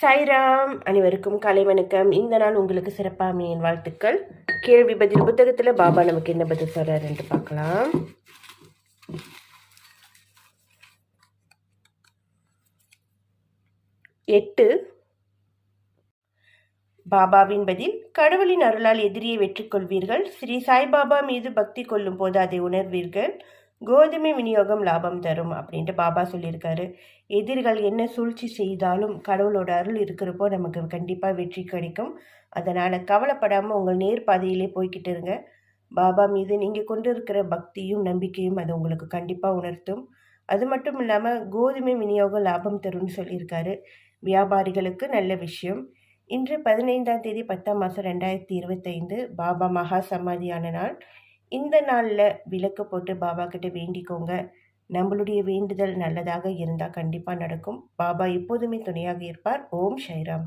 சாய்ராம், அனைவருக்கும் காலை வணக்கம். இந்த நாள் உங்களுக்கு சிறப்பாக அமையின் வாழ்த்துக்கள். கேள்வி பதில் புத்தகத்தில் பாபா நமக்கு என்ன பதில் சொல்றாரு என்று பார்க்கலாம். எட்டு. பாபாவின் பதில்: கடவுளின் அருளால் எதிரியை வெற்றி கொள்வீர்கள். ஸ்ரீ சாய்பாபா மீது பக்தி கொள்ளும் போது அதை உணர்வீர்கள். கோதுமை விநியோகம் லாபம் தரும் அப்படின்ட்டு பாபா சொல்லியிருக்காரு. எதிரிகள் என்ன சூழ்ச்சி செய்தாலும் கடவுளோட அருள் இருக்கிறப்போ நமக்கு கண்டிப்பாக வெற்றி கிடைக்கும். அதனால் கவலைப்படாமல் உங்கள் நேர் பாதையிலே போய்கிட்டு இருங்க. பாபா மீது நீங்கள் கொண்டு இருக்கிற பக்தியும் நம்பிக்கையும் அது உங்களுக்கு கண்டிப்பாக உணர்த்தும். அது மட்டும் இல்லாமல் கோதுமை விநியோகம் லாபம் தரும்னு சொல்லியிருக்காரு. வியாபாரிகளுக்கு நல்ல விஷயம். இன்று 15ஆம் தேதி 10ஆம் மாதம் 2025 பாபா மகா சமாதியான நாள். இந்த நாளில் விளக்கு போட்டு பாபா கிட்ட வேண்டிக்கோங்க. நம்மளுடைய வேண்டுதல் நல்லதாக இருந்தால் கண்டிப்பாக நடக்கும். பாபா எப்போதுமே துணையாக இருப்பார். ஓம் சாய்ராம்.